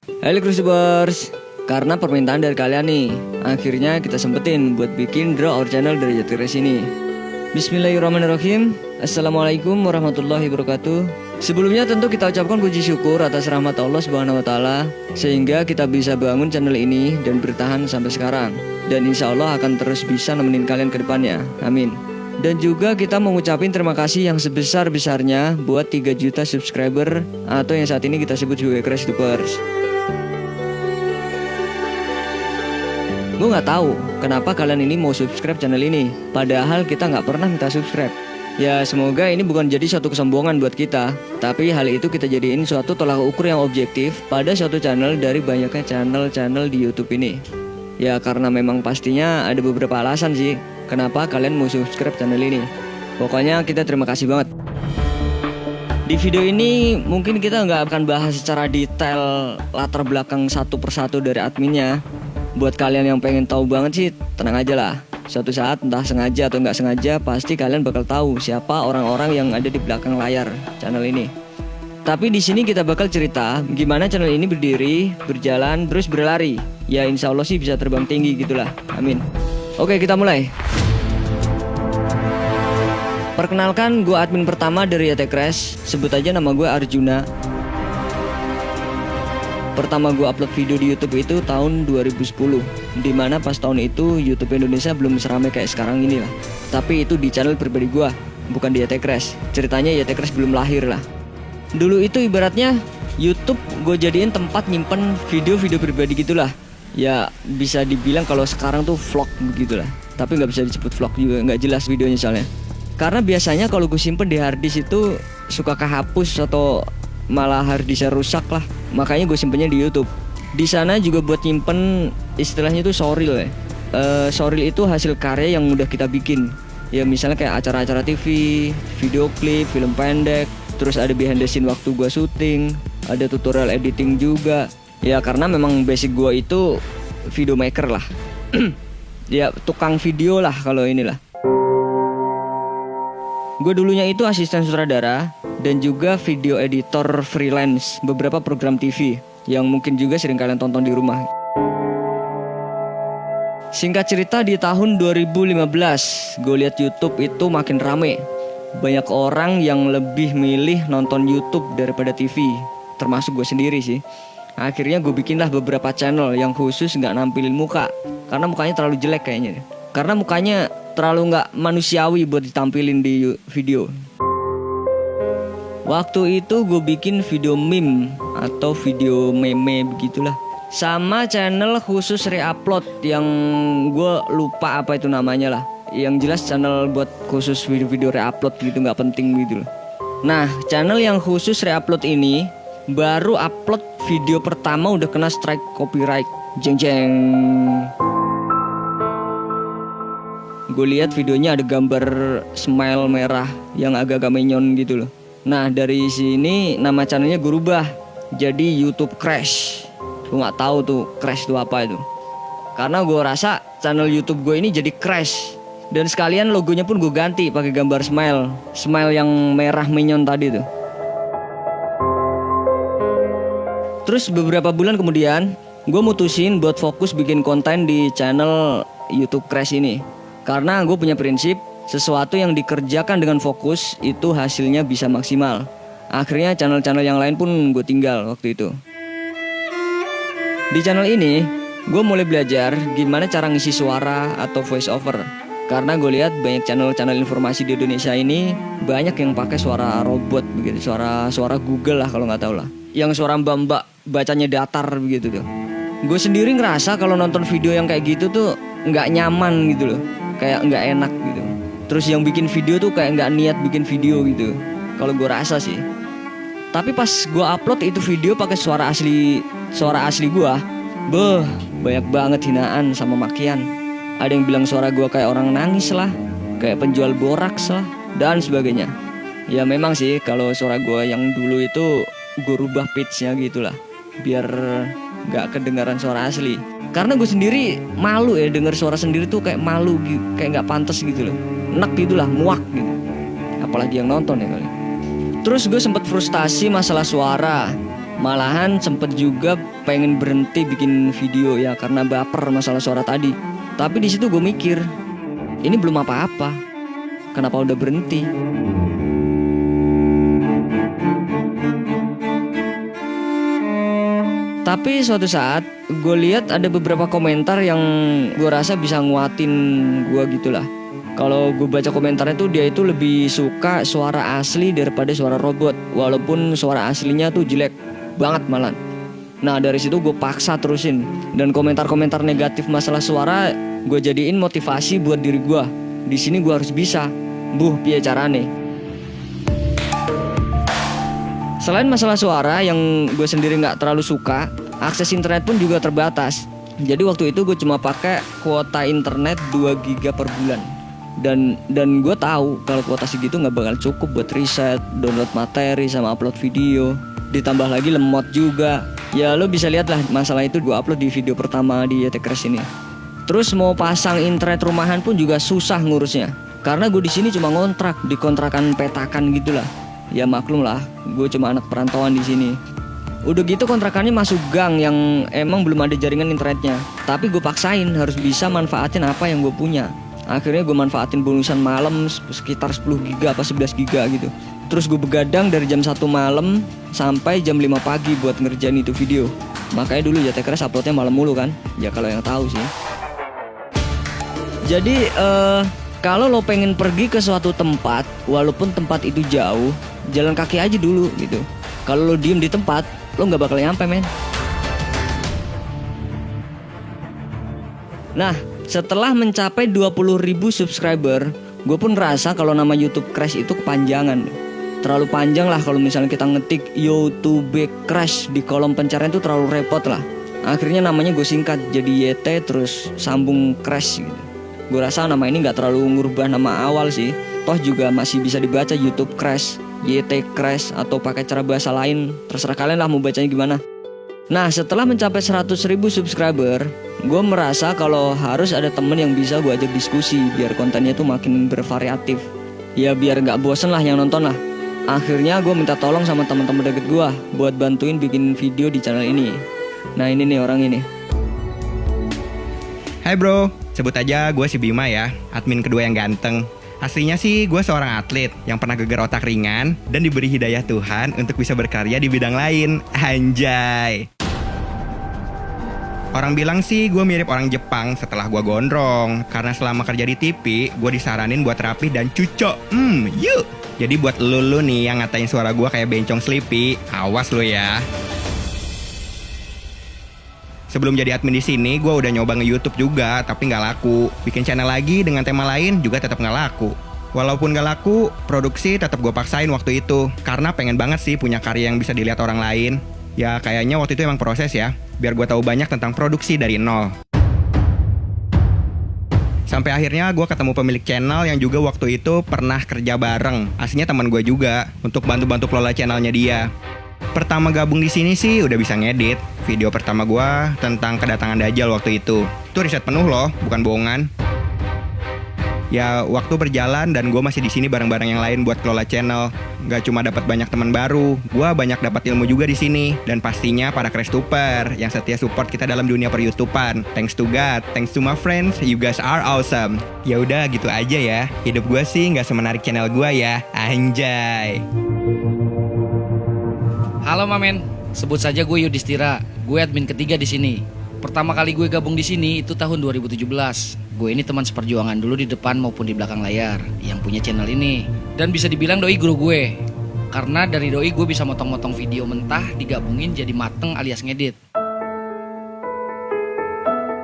Halo Cruisers, karena permintaan dari kalian nih, akhirnya kita sempetin buat bikin Draw Our Channel dari Jatires ini. Bismillahirrahmanirrahim. Assalamualaikum warahmatullahi wabarakatuh. Sebelumnya tentu kita ucapkan puji syukur atas rahmat Allah Subhanahu wa taala sehingga kita bisa bangun channel ini dan bertahan sampai sekarang. Dan insya Allah akan terus bisa nemenin kalian ke depannya. Amin. Dan juga kita mengucapkan terima kasih yang sebesar-besarnya buat 3 juta subscriber atau yang saat ini kita sebut sebagai Crash Tubers. Gue gak tahu kenapa kalian ini mau subscribe channel ini, padahal kita gak pernah minta subscribe. Ya semoga ini bukan jadi suatu kesombongan buat kita, tapi hal itu kita jadiin suatu tolak ukur yang objektif pada suatu channel dari banyaknya channel-channel di YouTube ini. Ya karena memang pastinya ada beberapa alasan sih kenapa kalian mau subscribe channel ini. Pokoknya kita terima kasih banget. Di video ini mungkin kita nggak akan bahas secara detail latar belakang satu persatu dari adminnya. Buat kalian yang pengen tahu banget sih, tenang aja lah. Suatu saat entah sengaja atau nggak sengaja pasti kalian bakal tahu siapa orang-orang yang ada di belakang layar channel ini. Tapi di sini kita bakal cerita gimana channel ini berdiri, berjalan, terus berlari. Ya insya Allah sih bisa terbang tinggi gitulah. Amin. Oke kita mulai. Perkenalkan, gue admin pertama dari Jatires. Sebut aja nama gue Arjuna. Pertama gue upload video di YouTube itu tahun 2010, dimana pas tahun itu YouTube Indonesia belum seramai kayak sekarang ini lah. Tapi itu di channel pribadi gue, bukan di Jatires. Ceritanya Jatires belum lahir lah. Dulu itu ibaratnya YouTube gue jadiin tempat nyimpen video-video pribadi gitulah. Ya bisa dibilang kalau sekarang tuh vlog begitulah. Tapi nggak bisa disebut vlog juga, nggak jelas videonya soalnya. Karena biasanya kalau gue simpen di harddisk itu suka kehapus atau malah harddisknya rusak lah. Makanya gue simpennya di YouTube. Di sana juga buat nyimpen istilahnya itu showreel ya. Showreel itu hasil karya yang udah kita bikin. Ya misalnya kayak acara-acara TV, video klip, film pendek. Terus ada behind the scene waktu gue syuting, ada tutorial editing juga. Ya karena memang basic gue itu video maker lah. Ya tukang video lah kalau inilah. Gue dulunya itu asisten sutradara dan juga video editor freelance beberapa program TV yang mungkin juga sering kalian tonton di rumah. Singkat cerita di tahun 2015 gue lihat YouTube itu makin rame. Banyak orang yang lebih milih nonton YouTube daripada TV, termasuk gue sendiri sih. Akhirnya gue bikinlah beberapa channel yang khusus gak nampilin muka, karena mukanya terlalu jelek kayaknya. Karena mukanya terlalu gak manusiawi buat ditampilin di video. Waktu itu gue bikin video meme atau video meme begitulah. Sama channel khusus re-upload yang gue lupa apa itu namanya lah. Yang jelas channel buat khusus video-video re-upload gitu, gak penting gitu loh. Nah channel yang khusus re-upload ini baru upload video pertama udah kena strike copyright. Jeng jeng. Gue lihat videonya ada gambar smile merah yang agak-agak menyon gitu loh. Nah dari sini nama channelnya gue rubah jadi YouTube Crash. Gue nggak tahu tuh Crash itu apa itu. Karena gue rasa channel YouTube gue ini jadi crash. Dan sekalian logonya pun gue ganti pakai gambar smile yang merah menyon tadi tuh. Terus beberapa bulan kemudian gue mutusin buat fokus bikin konten di channel YouTube Crash ini. Karena gue punya prinsip sesuatu yang dikerjakan dengan fokus itu hasilnya bisa maksimal. Akhirnya channel-channel yang lain pun gue tinggal waktu itu. Di channel ini gue mulai belajar gimana cara ngisi suara atau voice over. Karena gue lihat banyak channel-channel informasi di Indonesia ini banyak yang pakai suara robot begitu, suara Google lah kalau nggak tahu lah. Yang suara mbak-mbak bacanya datar begitu tuh. Gue sendiri ngerasa kalau nonton video yang kayak gitu tuh nggak nyaman gitu loh, kayak nggak enak gitu. Terus yang bikin video tuh kayak nggak niat bikin video gitu. Kalau gue rasa sih. Tapi pas gue upload itu video pakai suara asli gue, banyak banget hinaan sama makian. Ada yang bilang suara gue kayak orang nangis lah, kayak penjual boraks lah, dan sebagainya. Ya memang sih kalau suara gue yang dulu itu gue rubah pitch-nya gitu lah, biar gak kedengaran suara asli. Karena gue sendiri malu ya denger suara sendiri tuh kayak malu, kayak gak pantas gitu loh. Enak gitu lah, muak gitu. Apalagi yang nonton ya kali. Terus gue sempet frustasi masalah suara. Malahan sempet juga pengen berhenti bikin video ya karena baper masalah suara tadi. Tapi di situ gue mikir, ini belum apa-apa, kenapa udah berhenti? Tapi suatu saat gue lihat ada beberapa komentar yang gue rasa bisa nguatin gue gitulah. Kalau gue baca komentarnya tuh dia itu lebih suka suara asli daripada suara robot, walaupun suara aslinya tuh jelek banget malah. Nah dari situ gue paksa terusin, dan komentar-komentar negatif masalah suara gue jadiin motivasi buat diri gue. Di sini gue harus bisa, piye carane. Selain masalah suara yang gue sendiri nggak terlalu suka, akses internet pun juga terbatas. Jadi waktu itu gue cuma pakai kuota internet 2 GB per bulan. Dan gue tahu kalau kuota segitu nggak bakal cukup buat riset, download materi sama upload video. Ditambah lagi lemot juga. Ya lo bisa lihat lah masalah itu gue upload di video pertama di YT Crash ini. Terus mau pasang internet rumahan pun juga susah ngurusnya. Karena gue di sini cuma ngontrak di kontrakan petakan gitulah. Ya maklum lah, gue cuma anak perantauan di sini. Udah gitu kontrakannya masuk gang yang emang belum ada jaringan internetnya. Tapi gue paksain harus bisa manfaatin apa yang gue punya. Akhirnya gue manfaatin bonusan malam sekitar 10 GB apa 11 GB gitu. Terus gue begadang dari jam 1 malam sampai jam 5 pagi buat ngerjain itu video. Makanya dulu YT Crash uploadnya malam mulu kan. Ya kalau yang tahu sih. Jadi kalau lo pengen pergi ke suatu tempat, walaupun tempat itu jauh, jalan kaki aja dulu gitu. Kalau lo diem di tempat, lo gak bakal nyampe men. Nah setelah mencapai 20.000 subscriber, gue pun ngerasa kalau nama YouTube Crash itu kepanjangan. Terlalu panjang lah kalau misalnya kita ngetik YouTube Crash di kolom pencarian itu terlalu repot lah. Akhirnya namanya gue singkat jadi YT terus sambung Crash gitu. Gue rasa nama ini gak terlalu ngubah nama awal sih. Toh juga masih bisa dibaca YouTube Crash, YT Crash, atau pakai cara bahasa lain. Terserah kalian lah mau bacanya gimana. Nah setelah mencapai 100.000 subscriber, gue merasa kalau harus ada temen yang bisa gue ajak diskusi biar kontennya tuh makin bervariatif. Ya biar gak bosen lah yang nonton lah. Akhirnya gue minta tolong sama teman-teman deket gue buat bantuin bikin video di channel ini. Nah ini nih orang ini. Hai bro, sebut aja gue si Bima ya, admin kedua yang ganteng. Aslinya sih gue seorang atlet yang pernah gegar otak ringan dan diberi hidayah Tuhan untuk bisa berkarya di bidang lain. Anjay. Orang bilang sih gue mirip orang Jepang setelah gue gondrong. Karena selama kerja di TV, gue disaranin buat rapih dan cucok. Yuk. Jadi buat lu nih yang ngatain suara gue kayak bencong Sleepy, awas lu ya. Sebelum jadi admin di sini, gue udah nyoba nge-YouTube juga, tapi nggak laku. Bikin channel lagi dengan tema lain juga tetap nggak laku. Walaupun nggak laku, produksi tetap gue paksain waktu itu. Karena pengen banget sih punya karya yang bisa dilihat orang lain. Ya kayaknya waktu itu emang proses ya, biar gue tahu banyak tentang produksi dari nol. Sampai akhirnya gue ketemu pemilik channel yang juga waktu itu pernah kerja bareng. Aslinya teman gue juga, untuk bantu-bantu kelola channelnya dia. Pertama gabung di sini sih udah bisa ngedit. Video pertama gue tentang kedatangan Dajjal waktu itu. Itu riset penuh loh, bukan bohongan. Ya waktu berjalan dan gue masih di sini bareng-bareng yang lain buat kelola channel. Gak cuma dapat banyak teman baru, gue banyak dapat ilmu juga di sini. Dan pastinya para Crashtuber yang setia support kita dalam dunia per-YouTubean. Thanks to God, thanks to my friends, you guys are awesome. Ya udah gitu aja ya. Hidup gue sih nggak semenarik channel gue ya. Anjay. Halo Mamen, sebut saja gue Yudhistira. Gue admin ketiga di sini. Pertama kali gue gabung di sini itu tahun 2017. Gue ini teman seperjuangan dulu di depan maupun di belakang layar yang punya channel ini. Dan bisa dibilang doi guru gue. Karena dari doi gue bisa motong-motong video mentah digabungin jadi mateng alias ngedit.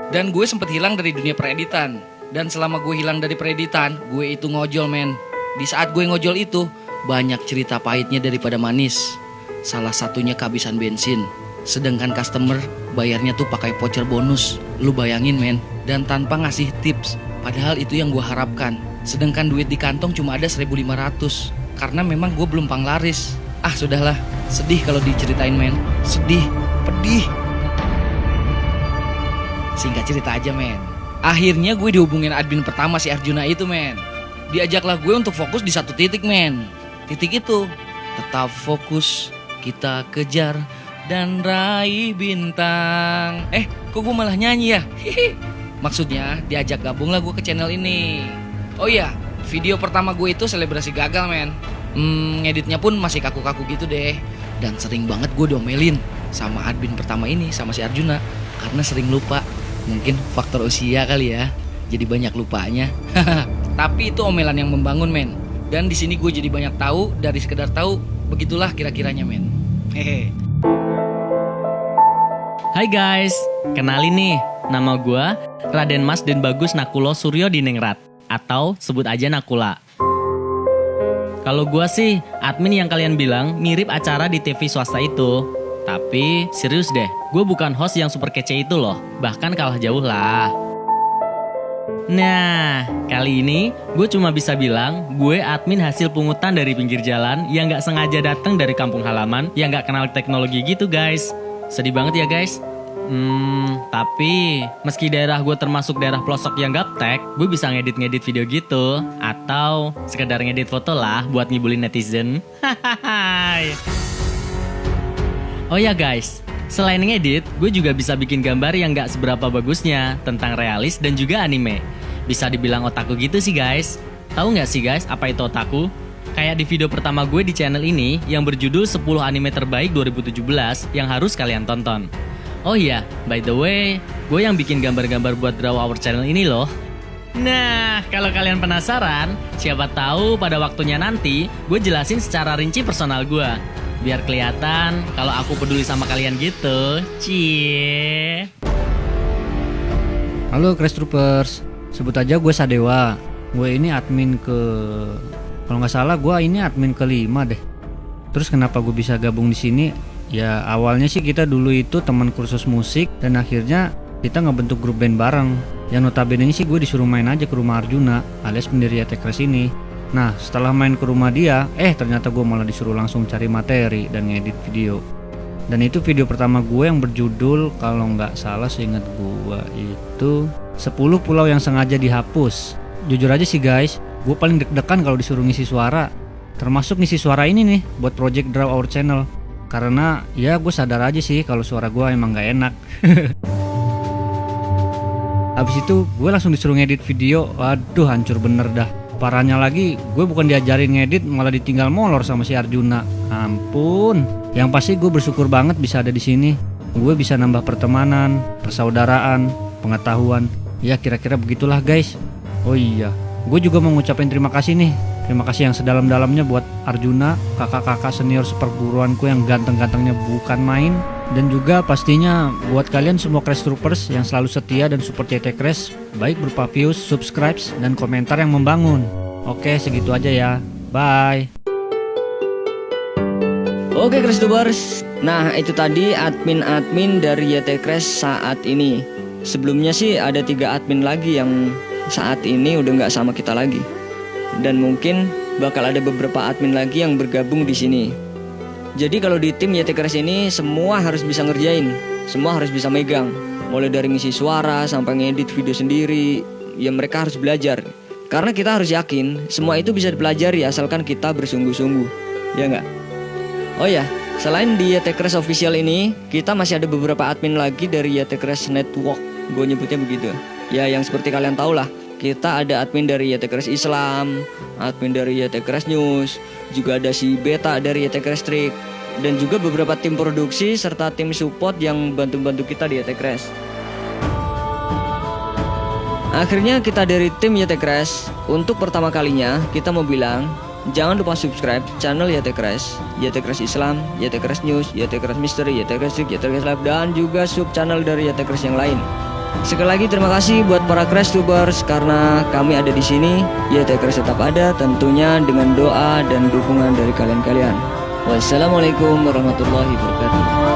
Dan gue sempet hilang dari dunia pereditan. Dan selama gue hilang dari pereditan, gue itu ngojol men. Di saat gue ngojol itu, banyak cerita pahitnya daripada manis. Salah satunya kehabisan bensin. Sedangkan customer bayarnya tuh pakai voucher bonus. Lu bayangin men. Dan tanpa ngasih tips. Padahal itu yang gue harapkan. Sedangkan duit di kantong cuma ada 1.500. Karena memang gue belum panglaris. Ah sudahlah. Sedih kalau diceritain men. Sedih. Pedih. Singkat cerita aja men. Akhirnya gue dihubungin admin pertama si Arjuna itu men. Diajaklah gue untuk fokus di satu titik men. Titik itu. Tetap fokus. Kita kejar dan raih bintang. Kok gue malah nyanyi ya? Maksudnya diajak gabung lah gue ke channel ini. Oh iya, video pertama gue itu selebrasi gagal men. Ngeditnya pun masih kaku-kaku gitu deh. Dan sering banget gue diomelin sama admin pertama ini, sama si Arjuna. Karena sering lupa. Mungkin faktor usia kali ya, jadi banyak lupanya. Tapi itu omelan yang membangun men. Dan di sini gue jadi banyak tahu dari sekedar tahu. Begitulah kira-kiranya men. Hehe. Hai guys, kenalin nih, nama gue Raden Mas Den Bagus Nakulo Suryo Diningrat, atau sebut aja Nakula. Kalau gue sih admin yang kalian bilang mirip acara di TV swasta itu. Tapi serius deh, gue bukan host yang super kece itu loh, bahkan kalah jauh lah. Nah, kali ini gue cuma bisa bilang gue admin hasil pungutan dari pinggir jalan yang gak sengaja datang dari kampung halaman yang gak kenal teknologi gitu guys. Sedih banget ya guys. Tapi meski daerah gue termasuk daerah pelosok yang gaptek, gue bisa ngedit-ngedit video gitu. Atau sekedar ngedit foto lah buat ngibulin netizen. Oh ya guys, selain ngedit, gue juga bisa bikin gambar yang gak seberapa bagusnya tentang realis dan juga anime. Bisa dibilang otaku gitu sih guys. Tahu gak sih guys apa itu otaku? Kayak di video pertama gue di channel ini yang berjudul 10 anime terbaik 2017 yang harus kalian tonton. Oh iya, by the way, gue yang bikin gambar-gambar buat Draw Our Channel ini loh. Nah, kalau kalian penasaran, siapa tahu pada waktunya nanti gue jelasin secara rinci personal gue. Biar kelihatan kalau aku peduli sama kalian gitu. Cie. Halo Crash Troopers, sebut aja gue Sadewa. Gue ini admin kalau nggak salah gue ini admin ke-5 deh. Terus kenapa gue bisa gabung di sini? Ya awalnya sih kita dulu itu teman kursus musik dan akhirnya kita ngebentuk grup band bareng. Yang notabene sih gue disuruh main aja ke rumah Arjuna alias pendiri YT Crash ini. Nah setelah main ke rumah dia, ternyata gue malah disuruh langsung cari materi dan ngedit video. Dan itu video pertama gue yang berjudul, kalau nggak salah seingat gue itu 10 pulau yang sengaja dihapus. Jujur aja sih guys, gue paling deg-degan kalau disuruh ngisi suara. Termasuk ngisi suara ini nih buat project Draw Our Channel. Karena ya gue sadar aja sih kalau suara gue emang gak enak. Habis itu gue langsung disuruh ngedit video. Waduh hancur bener dah. Parahnya lagi gue bukan diajarin ngedit, malah ditinggal molor sama si Arjuna. Ampun. Yang pasti gue bersyukur banget bisa ada di sini. Gue bisa nambah pertemanan, persaudaraan, pengetahuan. Ya kira-kira begitulah guys. Oh iya, gue juga mau ngucapin terima kasih nih. Terima kasih yang sedalam-dalamnya buat Arjuna, kakak-kakak senior seperguruanku yang ganteng-gantengnya bukan main. Dan juga pastinya buat kalian semua Crash Troopers yang selalu setia dan support YT Crash, baik berupa views, subscribes, dan komentar yang membangun. Oke, segitu aja ya. Bye. Oke Crash Troopers, nah itu tadi admin-admin dari YT Crash saat ini. Sebelumnya sih ada 3 admin lagi yang saat ini udah nggak sama kita lagi. Dan mungkin bakal ada beberapa admin lagi yang bergabung di sini. Jadi kalau di tim YT Crash ini semua harus bisa ngerjain, semua harus bisa megang. Mulai dari ngisi suara sampai ngedit video sendiri, ya mereka harus belajar. Karena kita harus yakin semua itu bisa dipelajari asalkan kita bersungguh-sungguh, ya nggak? Oh ya, selain di YT Crash official ini, kita masih ada beberapa admin lagi dari YT Crash Network. Gue nyebutnya begitu. Ya yang seperti kalian tahu lah. Kita ada admin dari YT Crash Islam, admin dari YT Crash News, juga ada si Beta dari YT Crash Trick, dan juga beberapa tim produksi serta tim support yang bantu-bantu kita di YT Crash. Akhirnya kita dari tim YT Crash, untuk pertama kalinya kita mau bilang, jangan lupa subscribe channel YT Crash, YT Crash Islam, YT Crash News, YT Crash Mystery, YT Crash Trick, YT Crash Live, dan juga sub channel dari YT Crash yang lain. Sekali lagi terima kasih buat para Crash Troopers karena kami ada di sini. YT Crash tetap ada tentunya dengan doa dan dukungan dari kalian-kalian. Wassalamualaikum warahmatullahi wabarakatuh.